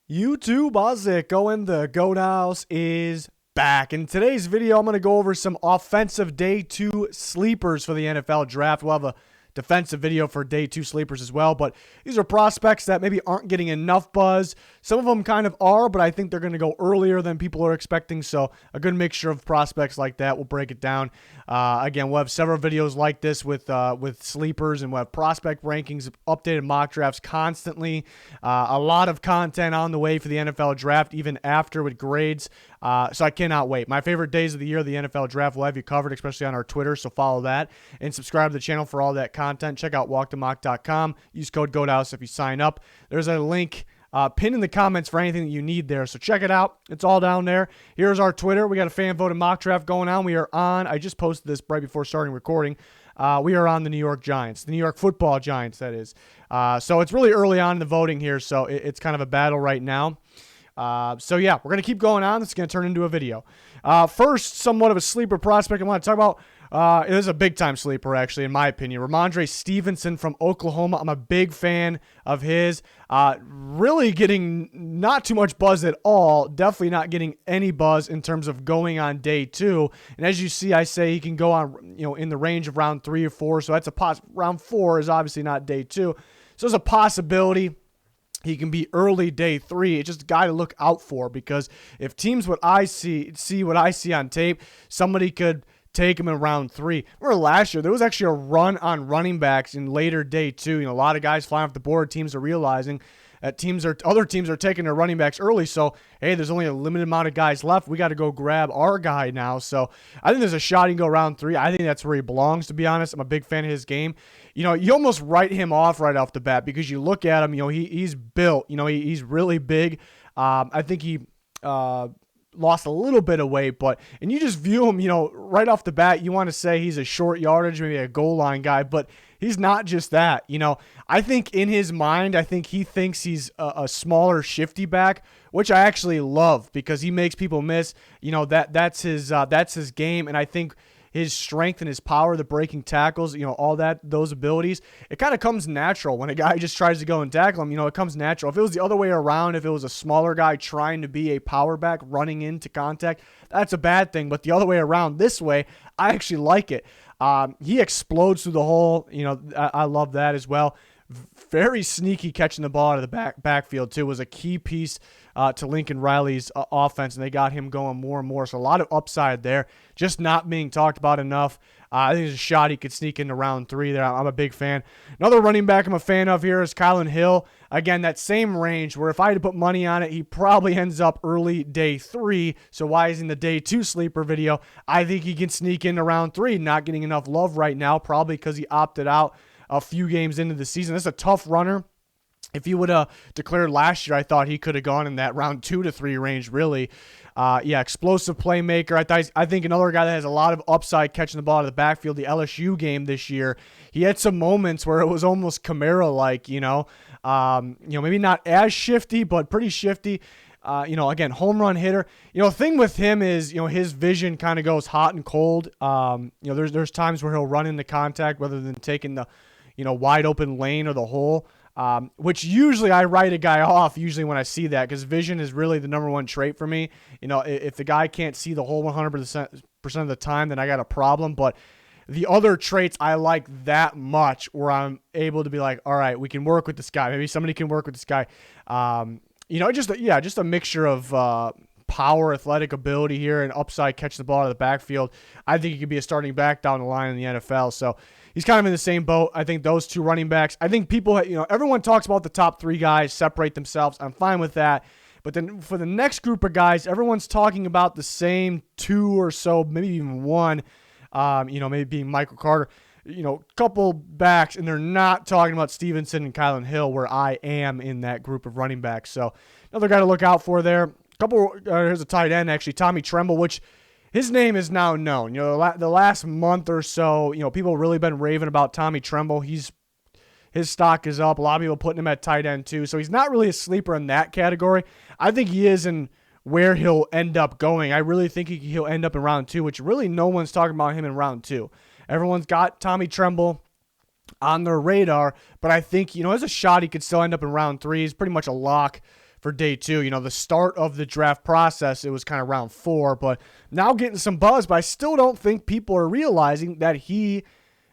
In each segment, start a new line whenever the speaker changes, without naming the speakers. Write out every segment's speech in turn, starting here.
YouTube, how's it going? The Goat House is back. In today's video, I'm going to go over some offensive day 2 sleepers for the NFL draft. We'll have a defensive video for day 2 sleepers as well, but these are prospects that maybe aren't getting enough buzz. Some of them kind of are, but I think they're going to go earlier than people are expecting, so a good mixture of prospects like that. We'll break it down. Again, we'll have several videos like this with sleepers, and we'll have prospect rankings, updated mock drafts constantly. A lot of content on the way for the NFL draft, even after with grades. So I cannot wait. My favorite days of the year, the NFL draft, will have you covered, especially on our Twitter, so follow that. And subscribe to the channel for all that content. Check out walkthemock.com. Use code GOATHOUSE if you sign up. There's a link pinned in the comments for anything that you need there, so check it out. It's all down there. Here's our Twitter. We got a fan voted mock draft going on. We are on, I just posted this right before starting recording. We are on the New York Giants, the New York Football Giants, that is. So it's really early on in the voting here, so it's kind of a battle right now. So yeah, we're going to keep going on. This is going to turn into a video. First, somewhat of a sleeper prospect I want to talk about. It is a big-time sleeper, actually, in my opinion. Ramondre Stevenson from Oklahoma. I'm a big fan of his. Really getting not too much buzz at all. Definitely not getting any buzz in terms of going on day 2. And as you see, I say he can go on, in the range of round 3 or 4. So that's round 4 is obviously not day 2. So there's a possibility he can be early day 3. It's just a guy to look out for, because if teams see what I see on tape, somebody could take him in round 3. Remember last year, there was actually a run on running backs in later day 2. A lot of guys flying off the board. Teams are realizing that other teams are taking their running backs early. So, hey, there's only a limited amount of guys left. We got to go grab our guy now. So I think there's a shot he can go round 3. I think that's where he belongs, to be honest. I'm a big fan of his game. You almost write him off right off the bat, because you look at him, he's built. He's really big. I think he lost a little bit of weight, and you just view him, right off the bat, you want to say he's a short yardage, maybe a goal line guy, but he's not just that. I think in his mind, he thinks he's a smaller, shifty back, which I actually love, because he makes people miss. That's his game, and I think his strength and his power, the breaking tackles, all those abilities, it kind of comes natural when a guy just tries to go and tackle him. It comes natural. If it was the other way around, if it was a smaller guy trying to be a power back running into contact, that's a bad thing. But the other way around, this way, I actually like it. He explodes through the hole. I love that as well. Very sneaky catching the ball out of the backfield, too. Was a key piece to Lincoln Riley's offense, and they got him going more and more. So a lot of upside there, just not being talked about enough. I think there's a shot he could sneak into round 3 there. I'm a big fan. Another running back I'm a fan of here is Collin Hill. Again, that same range, where if I had to put money on it, he probably ends up early day 3. So why is in the day 2 sleeper video? I think he can sneak into round 3. Not getting enough love right now, probably because he opted out a few games into the season. This is a tough runner. If he would have declared last year, I thought he could have gone in that round 2 to 3 range, really. Explosive playmaker. I think another guy that has a lot of upside catching the ball out of the backfield, the LSU game this year. He had some moments where it was almost Kamara-like, maybe not as shifty, but pretty shifty. Again, home run hitter. The thing with him is, his vision kind of goes hot and cold. There's times where he'll run into contact rather than taking the, wide open lane or the hole. Which usually I write a guy off usually when I see that, because vision is really the number one trait for me. If the guy can't see the hole 100% of the time, then I got a problem. But the other traits I like that much, where I'm able to be like, all right, we can work with this guy. Maybe somebody can work with this guy. Just a mixture of power, athletic ability here, and upside catching the ball out of the backfield. I think he could be a starting back down the line in the NFL. So he's kind of in the same boat. I think those 2 running backs, I think people, everyone talks about the top 3 guys separate themselves. I'm fine with that. But then for the next group of guys, everyone's talking about the same 2 or so, maybe even 1, maybe being Michael Carter, couple backs, and they're not talking about Stevenson and Collin Hill, where I am in that group of running backs. So another guy to look out for there. Here's a tight end, actually, Tommy Tremble, which his name is now known. The last month or so, people have really been raving about Tommy Tremble. His stock is up. A lot of people putting him at tight end too. So he's not really a sleeper in that category. I think he is in where he'll end up going. I really think he'll end up in round 2, which really no one's talking about him in round 2. Everyone's got Tommy Tremble on their radar, but I think, there's a shot he could still end up in round 3. He's pretty much a lock for day 2. You know, the start of the draft process, it was kind of round 4, but now getting some buzz, but I still don't think people are realizing that he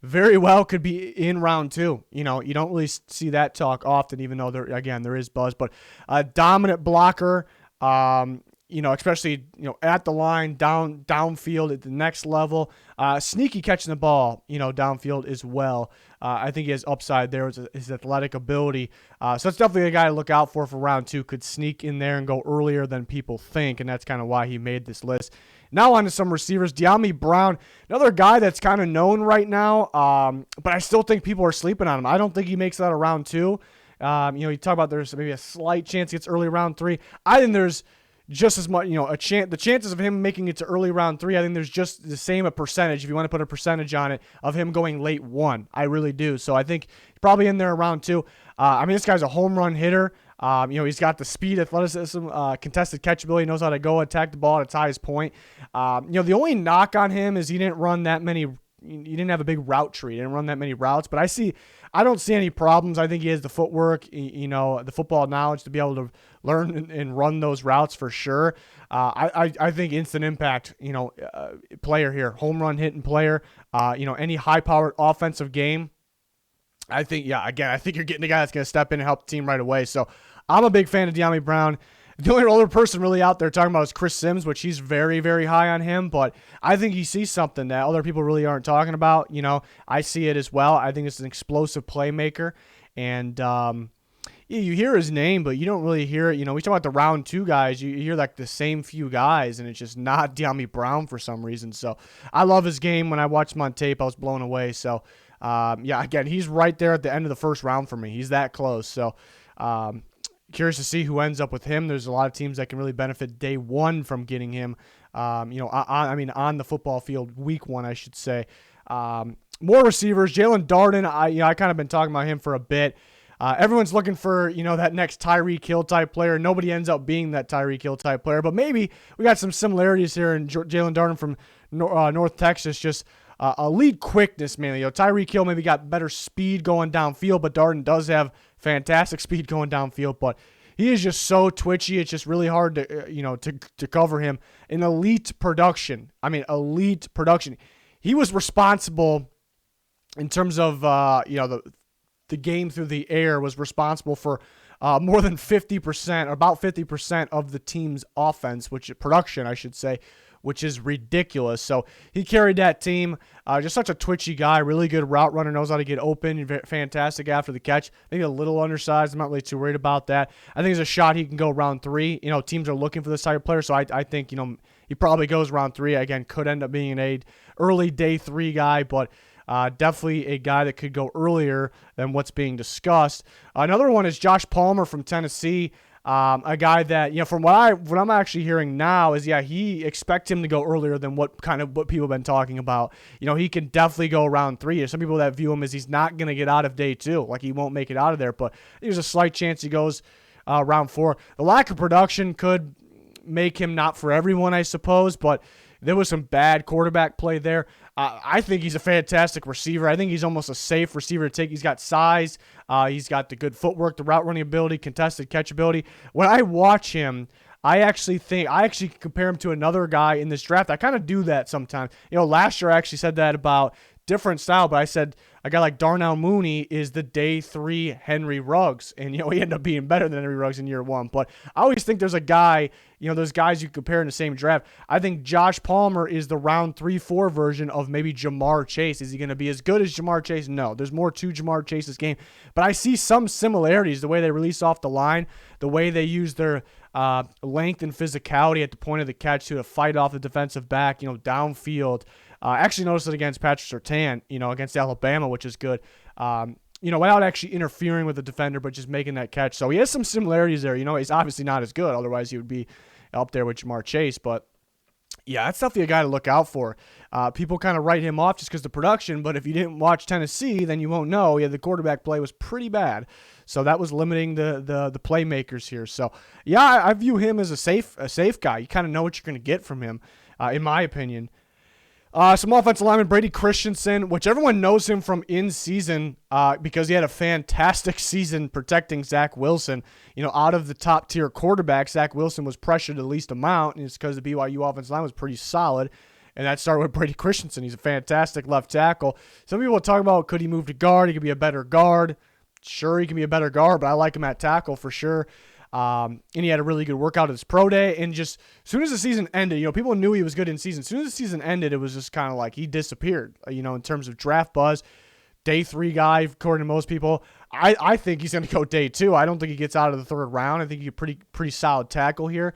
very well could be in round 2. You know, you don't really see that talk often, even though there is buzz, but a dominant blocker, you know, especially, you know, at the line, downfield at the next level. Sneaky catching the ball, you know, downfield as well. I think he has upside there with his athletic ability. So it's definitely a guy to look out for round 2. Could sneak in there and go earlier than people think, and that's kind of why he made this list. Now on to some receivers. Diami Brown, another guy that's kind of known right now, but I still think people are sleeping on him. I don't think he makes that a round 2. You know, you talk about there's maybe a slight chance he gets early round 3. I think there's just as much, you know, the chances of him making it to early round 3, I think there's just the same a percentage, if you want to put a percentage on it, of him going late 1. I really do. So I think he's probably in there around 2. I mean, this guy's a home run hitter. You know, he's got the speed, athleticism, contested catchability, knows how to go attack the ball at its highest point. You know, the only knock on him is he didn't run that many. You didn't have a big route tree. He didn't run that many routes, but I don't see any problems. I think he has the footwork, you know, the football knowledge to be able to learn and run those routes for sure. I think instant impact, you know, player here, home run hitting player, you know, any high-powered offensive game. I think, yeah, again, I think you're getting a guy that's going to step in and help the team right away. So I'm a big fan of Diami Brown. The only other person really out there talking about is Chris Sims, which he's very, very high on him. But I think he sees something that other people really aren't talking about. You know, I see it as well. I think it's an explosive playmaker. And you hear his name, but you don't really hear it. You know, we talk about the round 2 guys. You hear like the same few guys, and it's just not Diami Brown for some reason. So I love his game. When I watched him on tape, I was blown away. So, yeah, again, he's right there at the end of the first round for me. He's that close. So, curious to see who ends up with him. There's a lot of teams that can really benefit day 1 from getting him. You know, on the football field, week 1, I should say. More receivers. Jalen Darden. I kind of been talking about him for a bit. Everyone's looking for, you know, that next Tyreek Hill type player. Nobody ends up being that Tyreek Hill type player, but maybe we got some similarities here in Jalen Darden from North Texas. Just elite quickness, mainly. You know, Tyreek Hill maybe got better speed going downfield, but Darden does have fantastic speed going downfield. But he is just so twitchy. It's just really hard to you know, to cover him. In elite production. I mean, elite production. He was responsible in terms of you know, the game through the air was responsible for more than 50%, or about 50% of the team's offense, production, I should say, which is ridiculous. So he carried that team. Just such a twitchy guy, really good route runner, knows how to get open, fantastic after the catch. Maybe a little undersized. I'm not really too worried about that. I think there's a shot he can go round 3. You know, teams are looking for this type of player, so I think, you know, he probably goes round 3. Again, could end up being an early day 3 guy, but definitely a guy that could go earlier than what's being discussed. Another one is Josh Palmer from Tennessee. A guy that, you know, from what I'm actually hearing now is, yeah, he expects him to go earlier than what people have been talking about. You know, he can definitely go round 3. There's some people that view him as he's not going to get out of day 2, like he won't make it out of there, but there's a slight chance he goes round 4. The lack of production could make him not for everyone, I suppose, but there was some bad quarterback play there. I think he's a fantastic receiver. I think he's almost a safe receiver to take. He's got size. He's got the good footwork, the route running ability, contested catchability. When I watch him, I actually compare him to another guy in this draft. I kind of do that sometimes. You know, last year I actually said that about different style, but I said a guy like Darnell Mooney is the day 3 Henry Ruggs, and, you know, he ended up being better than Henry Ruggs in year 1. But I always think there's a guy, you know, those guys you compare in the same draft. I think Josh Palmer is the round 3-4 version of maybe Jamar Chase. Is he going to be as good as Jamar Chase? No, there's more to Jamar Chase's game, but I see some similarities. The way they release off the line, the way they use their length and physicality at the point of the catch to fight off the defensive back, you know, downfield. I actually noticed it against Patrick Surtain, you know, against Alabama, which is good. You know, without actually interfering with the defender, but just making that catch. So he has some similarities there. You know, he's obviously not as good. Otherwise, he would be up there with Jamar Chase. But, yeah, that's definitely a guy to look out for. People kind of write him off just because of the production, but if you didn't watch Tennessee, then you won't know. Yeah, the quarterback play was pretty bad. So that was limiting the playmakers here. So, yeah, I view him as a safe guy. You kind of know what you're going to get from him, in my opinion. Some offensive lineman, Brady Christensen, which everyone knows him from in season because he had a fantastic season protecting Zach Wilson. Out of the top tier quarterbacks, Zach Wilson was pressured the least amount, and it's because the BYU offensive line was pretty solid. And that started with Brady Christensen. He's a fantastic left tackle. Some people talk about, could he move to guard? He could be a better guard. Sure, he can be a better guard, but I like him at tackle for sure. And he had a really good workout at his pro day. And just as soon as the season ended, people knew he was good in season. As soon as the season ended, it was just kind of like he disappeared, in terms of draft buzz. Day 3 guy, according to most people. I think he's going to go day 2. I don't think he gets out of the 3rd round. I think he's a pretty solid tackle here.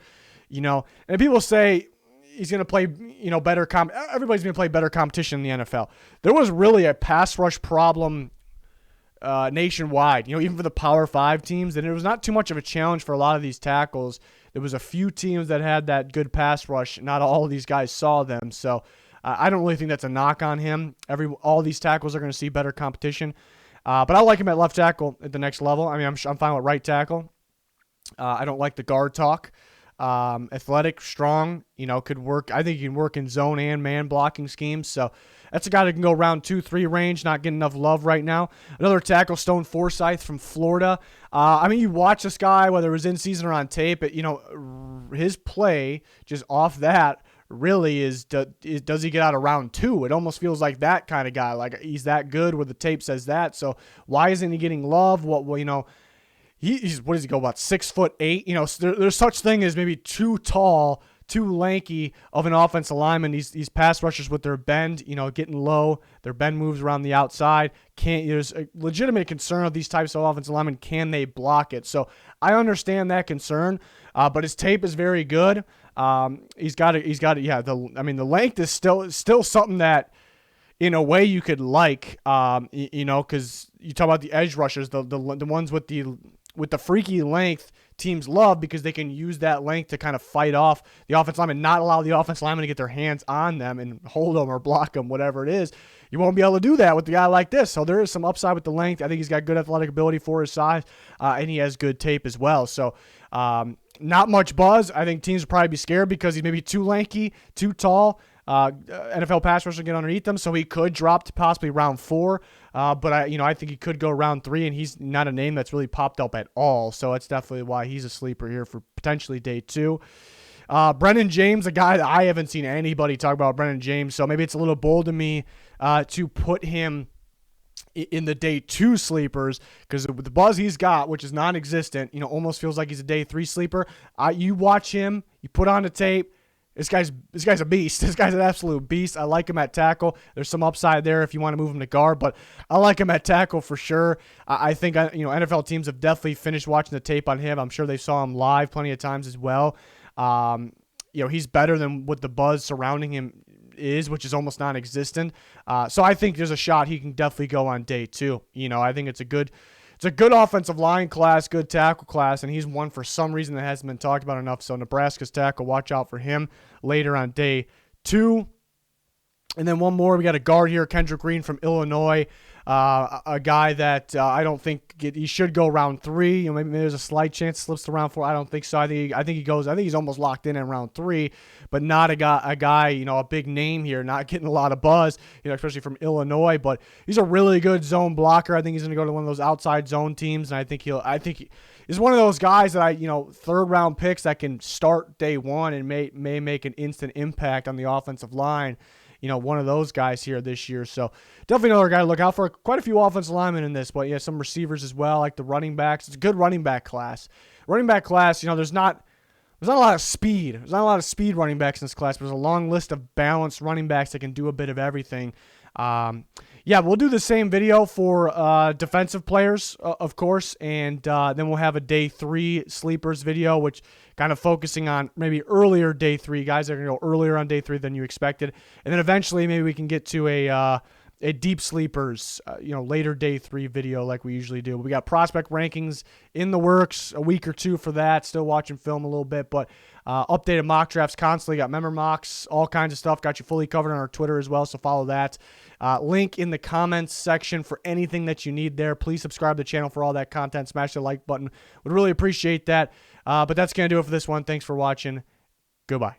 And people say he's going to play, better everybody's going to play better competition in the NFL. There was really a pass rush problem nationwide, even for the Power 5 teams, and it was not too much of a challenge for a lot of these tackles. There was a few teams that had that good pass rush. Not all of these guys saw them, so I don't really think that's a knock on him. All these tackles are going to see better competition, but I like him at left tackle at the next level. I mean, I'm fine with right tackle. I don't like the guard talk. Athletic, strong, could work. I think he can work in zone and man blocking schemes. So that's a guy that can go round 2-3 range, not getting enough love right now. Another tackle, StoneFSyth from Florida. You watch this guy, whether it was in season or on tape, his play just off that really is, does he get out of round 2? It almost feels like that kind of guy. Like he's that good where the tape says that. So why isn't he getting love? He's what does he go about 6'8"? So there's such thing as maybe too tall, too lanky of an offensive lineman. These pass rushers with their bend, getting low, their bend moves around the outside. There's a legitimate concern of these types of offensive linemen. Can they block it? So I understand that concern, but his tape is very good. He's got it. Yeah. The length is still something that, in a way, you could like, because you talk about the edge rushers, the ones with the freaky length, teams love because they can use that length to kind of fight off the offensive lineman, not allow the offensive lineman to get their hands on them and hold them or block them, whatever it is. You won't be able to do that with a guy like this. So there is some upside with the length. I think he's got good athletic ability for his size, and he has good tape as well. So not much buzz. I think teams will probably be scared because he's maybe too lanky, too tall. NFL pass rushers get underneath them, so he could drop to possibly round 4. But I think he could go round 3, and he's not a name that's really popped up at all. So that's definitely why he's a sleeper here for potentially day 2. Brennan James, a guy that I haven't seen anybody talk about Brennan James, so maybe it's a little bold of me to put him in the day 2 sleepers, because with the buzz he's got, which is non-existent, almost feels like he's a day 3 sleeper. You watch him, you put on the tape. This guy's a beast. This guy's an absolute beast. I like him at tackle. There's some upside there if you want to move him to guard, but I like him at tackle for sure. I think NFL teams have definitely finished watching the tape on him. I'm sure they saw him live plenty of times as well. He's better than what the buzz surrounding him is, which is almost non-existent. So I think there's a shot he can definitely go on day 2. I think it's a good offensive line class, good tackle class, and he's one for some reason that hasn't been talked about enough. So Nebraska's tackle, watch out for him later on day 2. And then one more, we got a guard here, Kendra Green from Illinois, a guy that I don't think he should go round 3. Maybe there's a slight chance slips to round 4. I don't think so. I think he's almost locked in round 3, but not a guy, a big name here, not getting a lot of buzz, especially from Illinois. But he's a really good zone blocker. I think he's going to go to one of those outside zone teams, and I think he's one of those guys that 3rd round picks that can start day 1 and may make an instant impact on the offensive line. One of those guys here this year. So definitely another guy to look out for. Quite a few offensive linemen in this, but some receivers as well, like the running backs. It's a good running back class. There's not a lot of speed. There's not a lot of speed running backs in this class, but there's a long list of balanced running backs that can do a bit of everything. We'll do the same video for defensive players, of course, and then we'll have a day 3 sleepers video, which kind of focusing on maybe earlier day 3 guys that are going to go earlier on day 3 than you expected, and then eventually maybe we can get to a deep sleepers, later day 3 video like we usually do. We got prospect rankings in the works, a week or 2 for that. Still watching film a little bit, but updated mock drafts constantly. Got member mocks, all kinds of stuff. Got you fully covered on our Twitter as well, so follow that. Link in the comments section for anything that you need there. Please subscribe to the channel for all that content. Smash the like button. Would really appreciate that. But that's going to do it for this one. Thanks for watching. Goodbye.